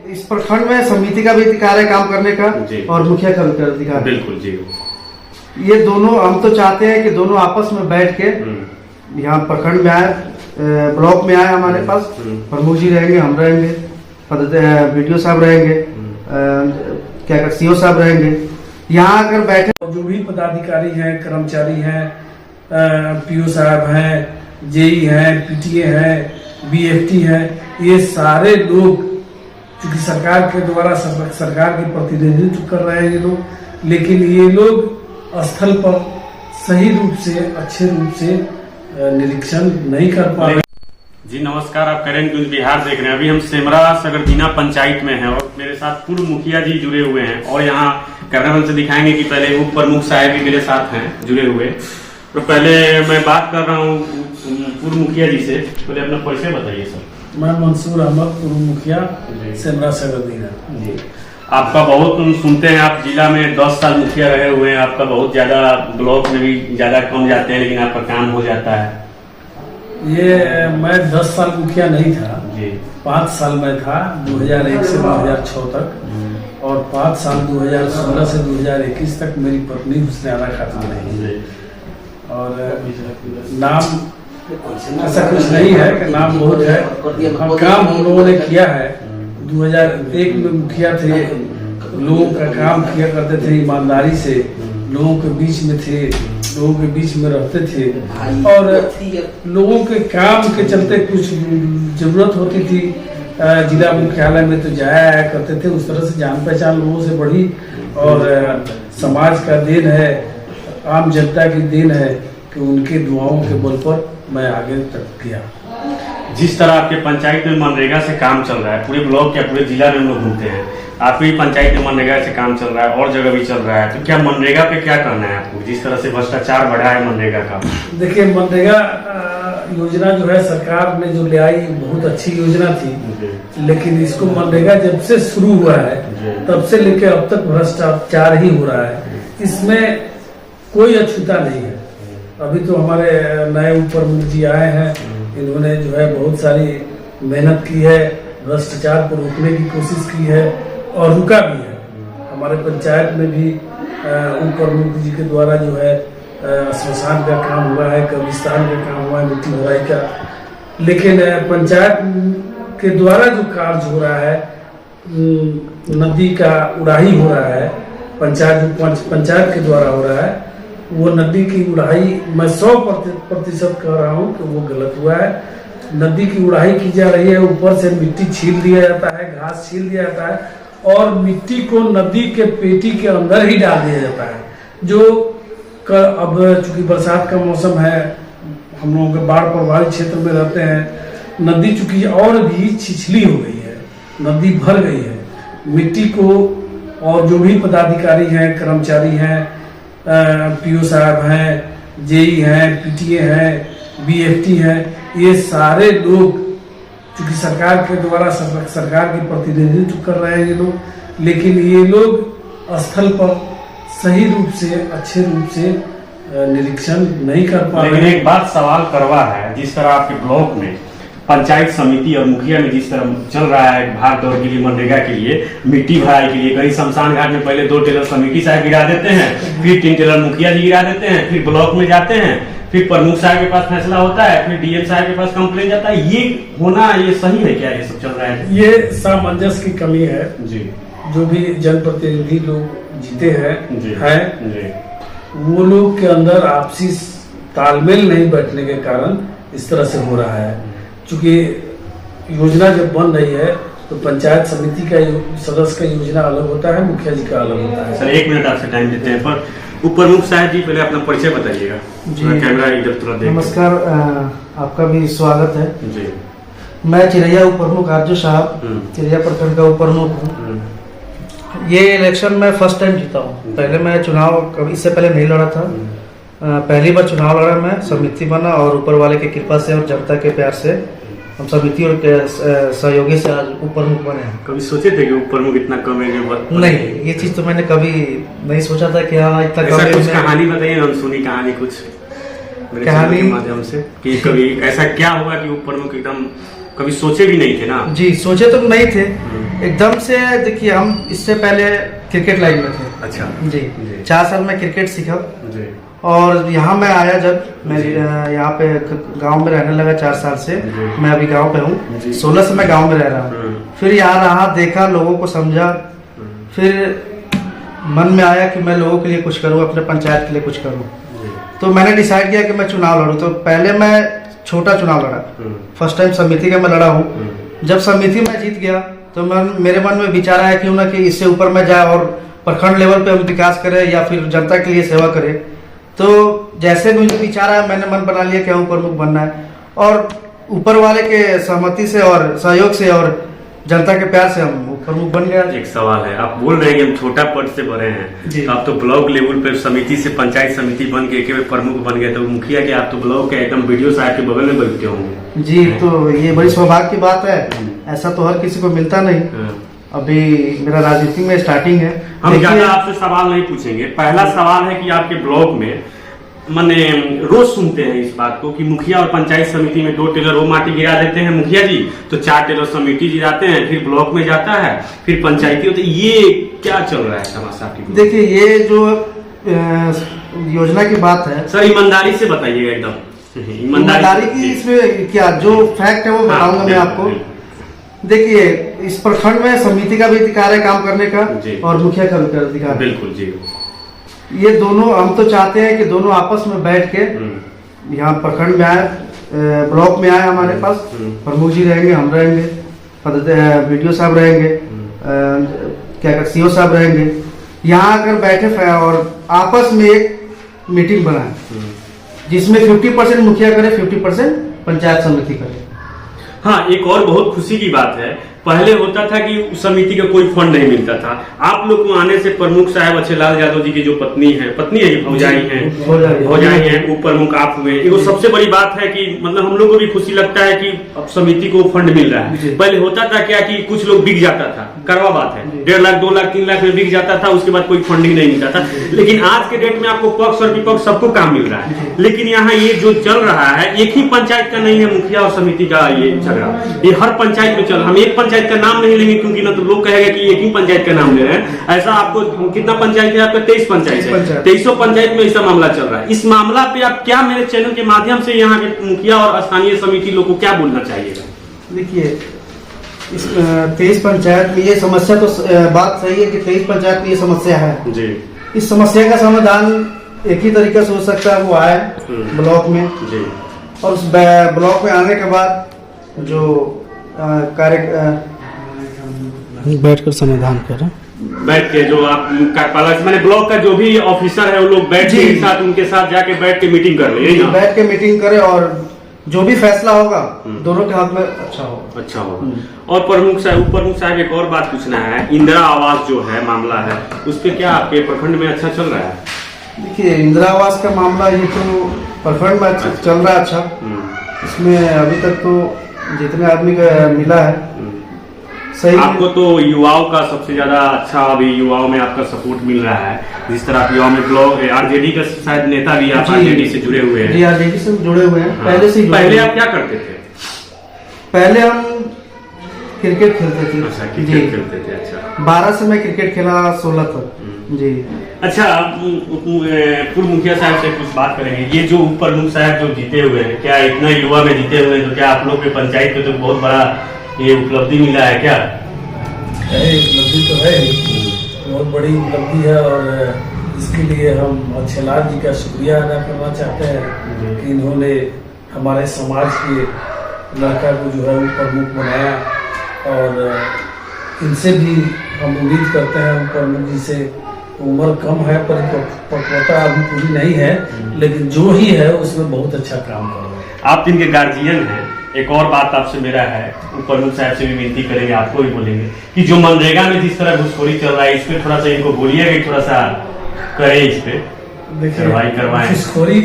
इस प्रखंड में समिति का भी अधिकार है काम करने का और मुखिया का भी अधिकार। बिल्कुल जी। ये दोनों हम तो चाहते हैं कि दोनों आपस में बैठ के यहाँ प्रखंड में आए, ब्लॉक में आए, हमारे पास प्रमुख जी रहेंगे, हम रहेंगे, वीडियो साहब रहेंगे, क्या सीओ साहब रहेंगे, यहाँ अगर बैठे जो भी पदाधिकारी हैं, कर्मचारी हैं, पीओ साहब हैं, जेई हैं, पीटीए हैं, बीएफटी हैं, ये सारे लोग क्योंकि सरकार के द्वारा सरकार के प्रतिनिधित्व कर रहे हैं ये लोग, लेकिन ये लोग स्थल पर सही रूप से अच्छे रूप से निरीक्षण नहीं कर पा रहे। जी नमस्कार, आप करेंट न्यूज बिहार देख रहे हैं। अभी हम सेमरा सगरदीना पंचायत में हैं और मेरे साथ पूर्व मुखिया जी जुड़े हुए हैं और यहाँ कैमरामैन से दिखाएंगे कि पहले उप प्रमुख साहब भी मेरे साथ हैं जुड़े हुए। तो पहले मैं बात कर रहा हूँ पूर्व मुखिया जी से, पहले अपना परिचय बताइए सर। मैं मंसूर अहमद, पूर्व मुखिया सेमरा सगरदीना जी। आपका बहुत सुनते हैं, आप जिला में 10 साल मुखिया रहे हुए हैं, आपका बहुत ज्यादा ब्लॉक में भी ज्यादा कम जाते हैं लेकिन आपका काम हो जाता है। ये मैं 10 साल मुखिया नहीं था जी, 5 साल में था, 2001 से 2006 तक, और 5 साल 2016 से 2021 तक मेरी पत्नी हुस्न खातून रही। और नाम ऐसा कुछ नहीं है कि नाम बहुत है, काम हम लोगों ने किया है। 2001 में मुखिया थे, लोगों का काम किया करते थे, ईमानदारी से लोगों के बीच में थे, लोगों के बीच में रहते थे और लोगों के काम के चलते कुछ जरूरत होती थी जिला मुख्यालय में तो जाया आया करते थे। उस तरह से जान पहचान लोगों से बढ़ी और समाज का देन है, आम जनता की देन है कि उनके दुआओं के बल पर मैं आगे तक गया। जिस तरह आपके पंचायत में मनरेगा से काम चल रहा है, पूरे ब्लॉक या पूरे जिला में हम लोग घूमते हैं, आपकी पंचायत में मनरेगा से काम चल रहा है और जगह भी चल रहा है, तो क्या मनरेगा पे क्या करना है आपको? जिस तरह से भ्रष्टाचार बढ़ा है मनरेगा का। देखिए, मनरेगा योजना जो है सरकार ने जो ले आई बहुत अच्छी योजना थी, लेकिन इसको मनरेगा जब से शुरू हुआ है तब से लेकर अब तक भ्रष्टाचार ही हो रहा है, इसमें कोई अछूता नहीं है। अभी तो हमारे नए उप प्रमुख जी आए हैं, इन्होंने जो है बहुत सारी मेहनत की है, भ्रष्टाचार को रोकने की कोशिश की है और रुका भी है। हमारे पंचायत में भी उप प्रमुख जी के द्वारा जो है श्मशान का काम हुआ है, कब्रिस्तान का काम हुआ है, मिट्टी भराई का, लेकिन पंचायत के द्वारा जो कार्य हो रहा है, नदी का उड़ाही हो रहा है, पंचायत के द्वारा हो रहा है, वो नदी की उड़ाही मैं 100% कह रहा हूँ कि वो गलत हुआ है। नदी की उड़ाही की जा रही है, ऊपर से मिट्टी छील दिया जाता है, घास छील दिया जाता है और मिट्टी को नदी के पेटी के अंदर ही डाल दिया जाता है। जो अब चूंकि बरसात का मौसम है, हम लोगों के बाढ़ प्रभावित क्षेत्र में रहते हैं, नदी चूंकि और भी छिछली हो गई है, नदी भर गई है, मिट्टी को और जो भी पदाधिकारी हैं, कर्मचारी हैं, पीओ साहब हैं, जेई हैं, पीटीए हैं, बीएफटी हैं, ये सारे लोग क्योंकि सरकार के द्वारा सरकार के प्रतिनिधित्व कर रहे हैं ये लोग, लेकिन ये लोग स्थल पर सही रूप से अच्छे रूप से निरीक्षण नहीं कर पा रहे। लेकिन एक बात सवाल करवा है, जिस तरह आपके ब्लॉक में पंचायत समिति और मुखिया में जिस तरह चल रहा है भाग दौड़ के लिए, मनरेगा के लिए, मिट्टी भराई के लिए, कहीं शमशान घाट में पहले 2 टेलर समिति साहब गिरा देते हैं, फिर 3 टेलर मुखिया जी गिरा देते हैं, फिर ब्लॉक में जाते हैं, फिर प्रमुख साहब के पास फैसला होता है, फिर डीएम साहब के पास कंप्लेन जाता है। ये होना ये सही है क्या? ये सब चल रहा है, ये सामंजस्य की कमी है जी। जो भी जनप्रतिनिधि लोग जीते हैं वो लोग के अंदर आपसी तालमेल नहीं बैठने के कारण इस तरह से हो रहा है। चूंकि योजना जब बन रही है तो पंचायत समिति का सदस्य का योजना अलग होता है, मुखिया जी का अलग होता है। सर 1 मिनट आपसे टाइम देते हैं, पर उप प्रमुख साहब जी पहले अपना परिचय बताइएगा जी। कैमरा इधर थोड़ा देखिए। नमस्कार, आपका भी स्वागत है जी। मैं चिरैया उप प्रमुख आरजू साहब, चिरैया प्रखंड का उप प्रमुख हूँ। ये इलेक्शन में फर्स्ट टाइम जीता हूँ, पहले मैं चुनाव कभी इससे पहले नहीं लड़ा था, पहली बार चुनाव लड़ा मैं, समिति बना और ऊपर वाले की कृपा से और जनता के प्यार से हम समिति और सहयोगी से आज उप प्रमुख बने हैं। कभी सोचे थे कि उप प्रमुख इतना कम है? नहीं, ये चीज तो मैंने कभी नहीं सोचा था कि हाँ इतना कम है। कुछ कहानी बताइए, हम सुनी कहानी कुछ कहानी के माध्यम से कि कभी ऐसा क्या हुआ कि उप प्रमुख एकदम कभी सोचे भी नहीं थे ना? जी सोचे तो नहीं थे, एकदम से देखिए हम इससे पहले क्रिकेट लाइन में थे। अच्छा जी 4 साल में क्रिकेट सीखा जी और यहाँ मैं आया जब मैं यहाँ पे गांव में रहने लगा 4 साल से। मैं अभी गांव पे हूँ, 16 से मैं गांव में रह रहा हूँ। फिर यहाँ रहा, देखा, लोगों को समझा, फिर मन में आया कि मैं लोगों के लिए कुछ करूँ, अपने पंचायत के लिए कुछ करूँ। तो मैंने डिसाइड किया कि मैं चुनाव लड़ूँ। तो पहले मैं छोटा चुनाव लड़ा, फर्स्ट टाइम समिति का मैं लड़ा हूँ। जब समिति में जीत गया तो मेरे मन में विचार आया क्यों ना कि इससे ऊपर में जाए और प्रखंड लेवल पे हम विकास करें या फिर जनता के लिए सेवा करें। तो जैसे मुझे विचार आया, मैंने मन बना लिया कि हम प्रमुख बनना है, और ऊपर वाले के सहमति से और सहयोग से और जनता के प्यार से हम प्रमुख बन गया। एक सवाल है, आप बोल रहे हैं कि हम छोटा पद से बने हैं, तो आप तो ब्लॉक लेवल पे समिति से पंचायत समिति बन के एक प्रमुख बन गए, तो मुखिया के आप तो ब्लॉक के एकदम वीडियो साहब के बगल में बैठते होंगे। जी तो ये बड़ी सौभाग्य की बात है, ऐसा तो हर किसी को मिलता नहीं। अभी मेरा राजनीति में स्टार्टिंग है। हम ज्यादा आपसे सवाल नहीं पूछेंगे। पहला सवाल है कि आपके ब्लॉक में मैंने रोज सुनते हैं इस बात को कि मुखिया और पंचायत समिति में 2 टेलर वो माटी गिरा देते हैं मुखिया जी, तो 4 टेलर समिति गिराते हैं, फिर ब्लॉक में जाता है, फिर पंचायती होती है। ये क्या चल रहा है समस्या आपकी? देखिए ये जो योजना की बात है सर, ईमानदारी से बताइएगा एकदम। ईमानदारी की इसमें क्या जो फैक्ट है वो बताऊंगा मैं आपको। देखिए इस प्रखंड में समिति का भी अधिकार है काम करने का और मुखिया का भी अधिकार। बिल्कुल जी। ये दोनों हम तो चाहते हैं कि दोनों आपस में बैठ के यहाँ प्रखंड में आए, ब्लॉक में आए, हमारे पास प्रमुख जी रहेंगे, हम रहेंगे, वीडियो साहब रहेंगे, क्या सीओ साहब रहेंगे, यहाँ अगर बैठे और आपस में एक मीटिंग बनाए जिसमें 50% मुखिया करे, 50% पंचायत समिति करे। हाँ, एक और बहुत खुशी की बात है, पहले होता था कि उस समिति का कोई फंड नहीं मिलता था। आप लोग को आने से प्रमुख साहब अच्छेलाल यादव जी की जो पत्नी है भौजाई है, वो प्रमुख आप हुए। वो सबसे बड़ी बात है कि मतलब हम लोग को भी खुशी लगता है कि अब समिति को फंड मिल रहा है। पहले होता था क्या कि कुछ लोग बिक जाता था, करवा बात है, 1.5 लाख 2 लाख 3 लाख में बिक जाता था, उसके बाद कोई फंडिंग नहीं मिलता था। लेकिन आज के डेट में आपको पक्ष और विपक्ष सबको काम मिल रहा है। लेकिन यहाँ ये जो चल रहा है, एक ही पंचायत का नहीं है मुखिया और समिति का ये झगड़ा, ये हर पंचायत में चल। हम एक पंचायत का नाम नहीं लेंगे क्योंकि ना तो लोग कहेगा कि एक ही पंचायत का नाम ले रहे हैं। ऐसा आपको कितना पंचायत है? आपका 23 पंचायत है, 23 पंचायत में ऐसा मामला चल रहा है। इस मामला पे आप क्या मेरे चैनल के माध्यम से यहाँ के मुखिया और स्थानीय समिति लोग को क्या बोलना चाहिएगा? देखिए इस 23 पंचायत में ये समस्या तो बात सही है कि 23 पंचायत में ये समस्या है जी। इस समस्या का समाधान एक ही तरीका से हो सकता है, वो आए ब्लॉक में जी। और उस ब्लॉक में आने के बाद जो कार्य बैठकर समाधान करें, बैठ के जो आप मैंने ब्लॉक का जो भी ऑफिसर है वो लोग बैठ के साथ उनके साथ जाके बैठ के मीटिंग कर ले, बैठ के मीटिंग करे और जो भी फैसला होगा दोनों के हाथ में अच्छा होगा। और प्रमुख साहब एक और बात पूछना है, इंदिरा आवास जो है मामला है, उस पर क्या आपके प्रखंड में अच्छा चल रहा है? देखिए इंदिरा आवास का मामला ये तो प्रखंड में चल रहा है अच्छा। इसमें अभी तक तो जितने आदमी का मिला है सही। आपको तो युवाओं का सबसे ज्यादा अच्छा, अभी युवाओं में आपका सपोर्ट मिल रहा है। जिस तरह आप युवाओं में ब्लॉक आरजेडी का शायद नेता भी आप आरजेडी से जुड़े हुए हैं। जी आरजेडी से जुड़े हुए हैं। हाँ। पहले आप क्या करते थे? पहले हम क्रिकेट खेलते थे। अच्छा, क्रिकेट खेलते थे। अच्छा, 12 से मैं क्रिकेट खेला 16 तक जी। अच्छा, पूर्व मुखिया साहब से कुछ बात करेंगे। ये जो प्रमुख साहब जो जीते हुए हैं, क्या इतना युवा में जीते हुए हैं, तो क्या आप लोग के पंचायत को तो बहुत बड़ा ये उपलब्धि मिला है? क्या उपलब्धि तो है, बहुत बड़ी उपलब्धि है और इसके लिए हम अच्छेलाल जी का शुक्रिया अदा करना चाहते हैं कि इन्होंने हमारे समाज के लड़का को जो है वो प्रमुख बनाया। और इनसे भी हम उम्मीद करते हैं, हम प्रमुख जी से, उम्र कम है, परिपक्वता अभी पूरी नहीं है, लेकिन जो ही है उसमें बहुत अच्छा काम कर रहे हैं। आप इनके गार्जियन हैं। एक और बात आपसे मेरा है, प्रमुख साहब से भी विनती करेंगे, आपको भी बोलेंगे कि जो मनरेगा में जिस तरह घुसखोरी चल रहा है, इस पे थोड़ा सा इनको बोलिएगा कि थोड़ा सा करे, इस पे करवाएं। घुसखोरी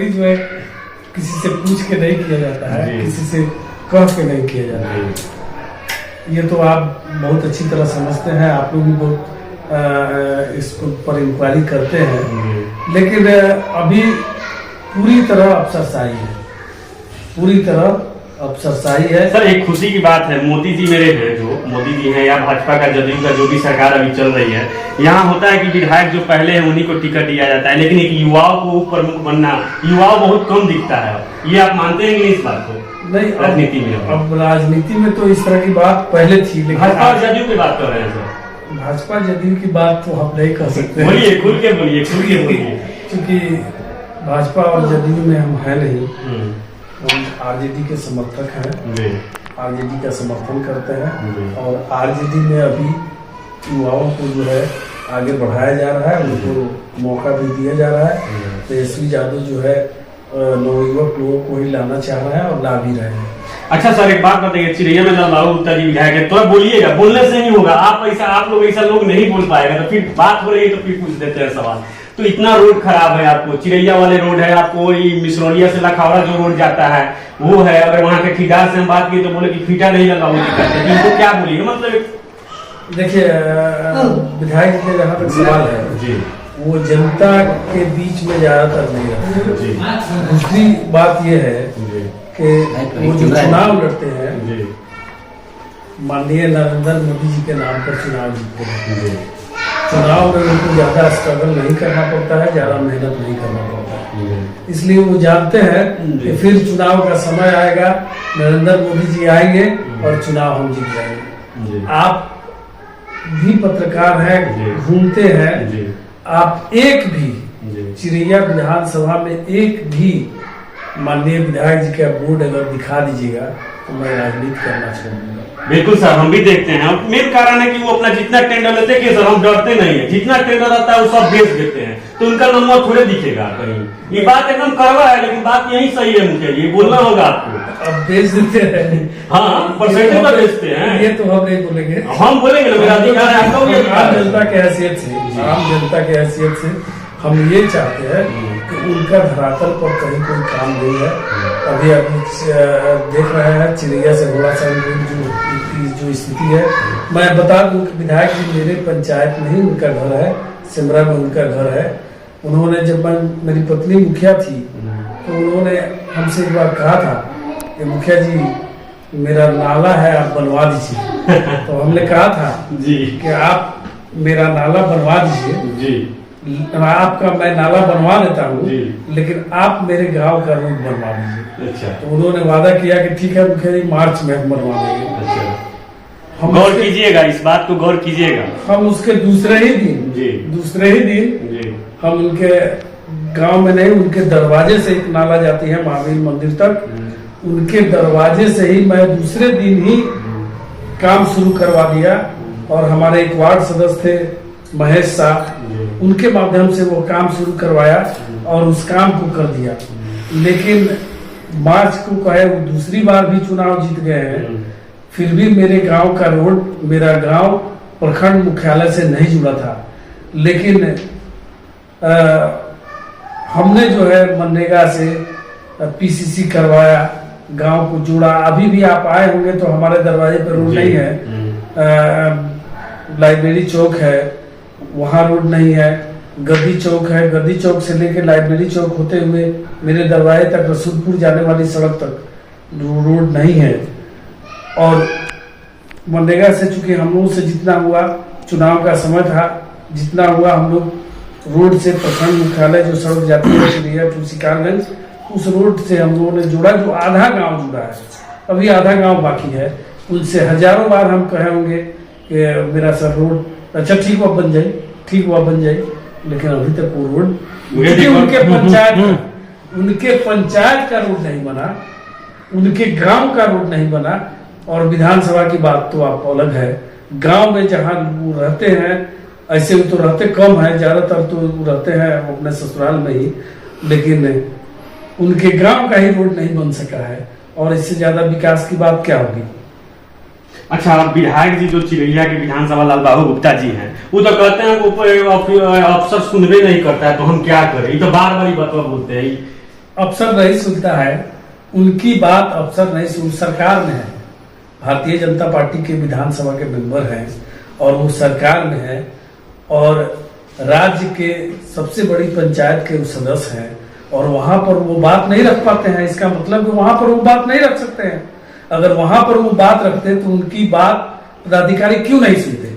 जो है किसी से पूछ के नहीं किया जाता है, किसी से कह के नहीं किया जाता है। ये तो आप बहुत अच्छी तरह समझते हैं, आप लोग भी बहुत इसको पर इंक्वायरी करते हैं। लेकिन अभी पूरी तरह अफसरशाही है, पूरी तरह अफसरशाही है। सर एक खुशी की बात है, मोदी जी मेरे हैं, जो मोदी जी हैं या भाजपा का जदयू का जो भी सरकार अभी चल रही है, यहाँ होता है कि विधायक जो पहले है उन्हीं को टिकट दिया जाता है, लेकिन एक युवाओं को उप प्रमुख बनना युवाओं बहुत कम दिखता है। ये आप मानते हैं कि इस बात को? नहीं, राजनीति में अब राजनीति में तो इस तरह की बात पहले थी, लेकिन भाजपा और जदयू की बात कर रहे हैं सर। भाजपा जदयू की बात तो हम नहीं कर सकते। बोलिए, खुल के बोलिए, खुल के बोलिए। क्योंकि भाजपा और जदयू में हम है नहीं, हम आरजेडी के समर्थक हैं, आरजेडी का समर्थन करते हैं और आरजेडी में अभी युवाओं को जो है आगे बढ़ाया जा रहा है, उनको मौका भी दिया जा रहा है। तेजस्वी यादव जो है नवयुवक लोगों को ही लाना चाह रहा है और ला भी रहे हैं। अच्छा सर एक बात बताइए, चिरैया में लालबाबू गुप्ता जी विधायक है, तो बोलिएगा, बोलने से नहीं होगा, आप लोग ऐसा लोग नहीं बोल पाएगा, तो फिर बात हो रही है तो फिर पूछ देते हैं सवाल। तो इतना रोड खराब है, आपको चिरैया वाले रोड है, आपको मिसरौलिया से लखावड़ा जो रोड जाता है वो है, अगर वहाँ के ठेकेदार से हम बात की तो बोले कि फीटा नहीं लगा, वो दिक्कत है, इनको क्या बोलिएगा? मतलब देखिए, विधायक के जहाँ तक सवाल है जी, वो जनता के बीच में ज्यादातर नहीं रहते। दूसरी बात ये है कि वो जो चुनाव लड़ते हैं, माननीय नरेंद्र मोदी जी के नाम पर चुनाव जीतते हैं, चुनाव में उनको ज्यादा स्ट्रगल नहीं करना पड़ता है, ज्यादा मेहनत नहीं करना पड़ता है, इसलिए वो जानते हैं कि फिर चुनाव का समय आएगा, नरेंद्र मोदी जी आएंगे और चुनाव हम जीत जाएंगे। आप भी पत्रकार हैं, घूमते हैं, आप एक भी चिरैया विधानसभा में एक भी माननीय विधायक जी का बोर्ड अगर दिखा दीजिएगा तो मैं राजनीति करना चाहूंगा। बिल्कुल सर, हम भी देखते हैं। मेन कारण है कि वो अपना जितना टेंडर लेते हैं कि सर हम डरते नहीं है, जितना टेंडर आता है वो सब बेच देते हैं, तो उनका नंबर थोड़े दिखेगा कहीं। ये बात एकदम कड़वा है, लेकिन बात यही सही है मुझे, ये बोलना होगा आपको। अब बेच देते हैं, हाँ परसेंटेज तो बेचते हैं, ये तो हम नहीं बोलेंगे, हम बोलेंगे ना, मेरा अधिकार है, आपका भी अधिकार आम है। जनता के हैसियत से, आम जनता के हैसियत से हम ये चाहते हैं कि उनका धरातल पर कहीं कोई काम नहीं है। अभी देख रहे हैं चिरैया से घोड़ा सा जो स्थिति है, मैं बता दूं कि विधायक जी मेरे पंचायत में ही उनका घर है, सिमरा में उनका घर है। उन्होंने जब मेरी पत्नी मुखिया थी तो उन्होंने हमसे एक बार कहा था कि मुखिया जी मेरा नाला है, आप बनवा दीजिए। तो हमने कहा था जी कि आप मेरा नाला बनवा दीजिए जी, आपका मैं नाला बनवा देता हूँ, जी, लेकिन आप मेरे गांव का रोड बनवा दीजिए। अच्छा, तो उन्होंने वादा किया कि ठीक है मुखिया जी, मार्च में हम बनवा देंगे। अच्छा, हम गौर कीजिएगा, इस बात को गौर कीजिएगा। हम उसके दूसरे ही दिन जी हम उनके गांव में नहीं, उनके दरवाजे से एक नाला जाती है महावीर मंदिर तक, उनके दरवाजे से ही मैं दूसरे दिन ही काम शुरू करवा दिया। और हमारे एक वार्ड सदस्य थे महेश शाह, उनके माध्यम से वो काम शुरू करवाया और उस काम को कर दिया। लेकिन मार्च को कहे वो दूसरी बार भी चुनाव जीत गए हैं, फिर भी मेरे गांव का रोड, मेरा गांव प्रखंड मुख्यालय से नहीं जुड़ा था। लेकिन हमने जो है मनरेगा से पीसीसी करवाया, गांव को जोड़ा। अभी भी आप आए होंगे तो हमारे दरवाजे पर रोड नहीं है, लाइब्रेरी चौक है वहाँ रोड नहीं है, गद्दी चौक है, गद्दी चौक से लेकर लाइब्रेरी चौक होते हुए मेरे दरवाजे तक रसूलपुर जाने वाली सड़क तक रोड नहीं है। और मनरेगा से चूंकि हम लोगों से जितना हुआ, चुनाव का समय था, जितना हुआ हम लोग रोड से प्रखंड मुख्यालय जो सड़क जाती है चिरैया टू शिकारगंज, उस रोड से हम लोगों ने जुड़ा, जो आधा गांव जुड़ा है, अभी आधा गांव बाकी है। उनसे हजारों बार हम कहे होंगे कि मेरा सर रोड अच्छा ठीक हुआ बन जाए, ठीक हुआ बन जाए, लेकिन अभी तक वो रोड उनके पंचायत का रोड नहीं बना, उनके गांव का रोड नहीं बना। और विधानसभा की बात तो आपको अलग है, गांव में जहां वो रहते हैं, ऐसे तो रहते कम है, ज्यादातर तो रहते हैं अपने ससुराल में ही, लेकिन उनके गांव का ही रोड नहीं बन सका है। और इससे ज्यादा विकास की बात क्या होगी? अच्छा, विधायक जी जो चिरैया के विधानसभा लालबाबू गुप्ता जी हैं, वो तो कहते हैं अफसर सुनबे नहीं करता है, तो हम क्या करें? ये तो बार बार बतवा बोलते हैं, अफसर नहीं सुनता है, उनकी बात अफसर नहीं सुन, सरकार में है, भारतीय जनता पार्टी के विधानसभा के मेंबर हैं और वो सरकार में है और राज्य के सबसे बड़ी पंचायत के सदस्य हैं और वहां पर वो बात नहीं रख पाते हैं, इसका मतलब कि वहां पर वो बात नहीं रख सकते हैं। अगर वहां पर वो बात रखते तो उनकी बात पदाधिकारी क्यों नहीं सुनते?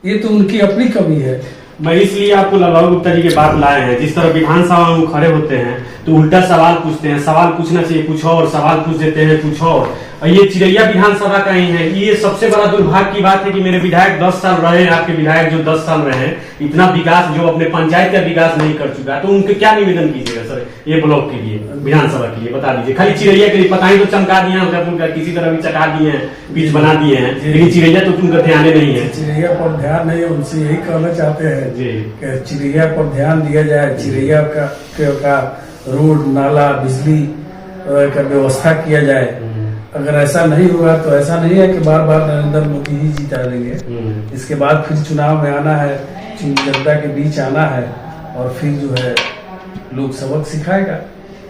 ये तो उनकी अपनी कमी है। मैं इसलिए आपको लबाबू गुप्ता जी की बात लाए हैं। जिस तरह विधानसभा में वो खड़े होते हैं तो उल्टा सवाल पूछते हैं, सवाल पूछना चाहिए कुछ और, सवाल पूछ देते हैं कुछ और ये चिरैया विधानसभा का ही है। ये सबसे बड़ा दुर्भाग्य की बात है कि मेरे विधायक 10 साल रहे, आपके विधायक जो 10 साल रहे, इतना विकास जो अपने पंचायत का विकास नहीं कर चुका, तो उनके क्या निवेदन कीजिएगा सर ये ब्लॉक के लिए, विधानसभा के लिए बता दीजिए। खाली चिरैया के लिए पता ही तो चमका दिए हैं, किसी तरह भी चटा दिए हैं, बीच बना दिए हैं, लेकिन चिरैया तो उनका ध्यान नहीं है। चिरैया पर ध्यान नहीं, उनसे यही कहना चाहते हैं कि चिरैया पर ध्यान दिया जाए, चिरैया का रोड नाला बिजली का व्यवस्था किया जाए। अगर ऐसा नहीं हुआ तो ऐसा नहीं है कि बार बार नरेंद्र मोदी ही जीता देंगे। इसके बाद फिर चुनाव में आना है, जनता के बीच आना है और फिर जो है लोग सबक सिखाएगा।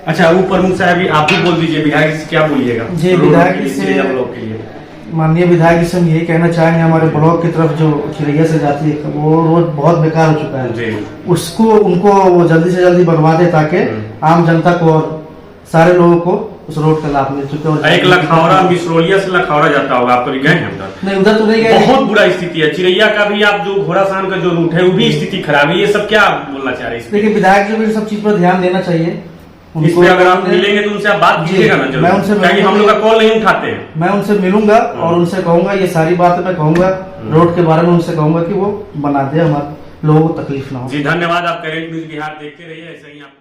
अच्छा, वो प्रमुख साहब आप भी बोल दीजिए, विधायक से क्या बोलिएगा? जी, विधायक से माननीय विधायक से हम यही कहना चाहेंगे, हमारे ब्लॉक की तरफ जो चिरैया से जाती है वो रोड बहुत बेकार हो चुका है, उसको उनको वो जल्दी से जल्दी बनवा दे ताकि आम जनता को और सारे लोगों को उस रोड का लाभ मिल चुके। और एक लखौरा मिसरोलिया से लखौरा जाता होगा, आप कभी गए हैं उधर? नहीं, उधर तो नहीं गए। बहुत बुरा स्थिति है। चिरैया का भी आप जो घोड़ासान का जो रूट है वो भी स्थिति खराब है। ये सब क्या बोलना चाह रहे हैं? देखिए, विधायक जी भी सब चीज पर ध्यान देना चाहिए। इस पे अगर आप मिलेंगे तो उनसे आप बात कीजिएगा ना, मैं उनसे क्योंकि हम लोग का कॉल नहीं उठाते हैं। मैं उनसे मिलूंगा और उनसे कहूंगा, ये सारी बातें मैं कहूंगा, रोड के बारे में उनसे कहूंगा कि वो बना दे, हमारे लोगों को तकलीफ ना हो। जी धन्यवाद। आप करेंट न्यूज बिहार देखते रहिए, ऐसे ही आप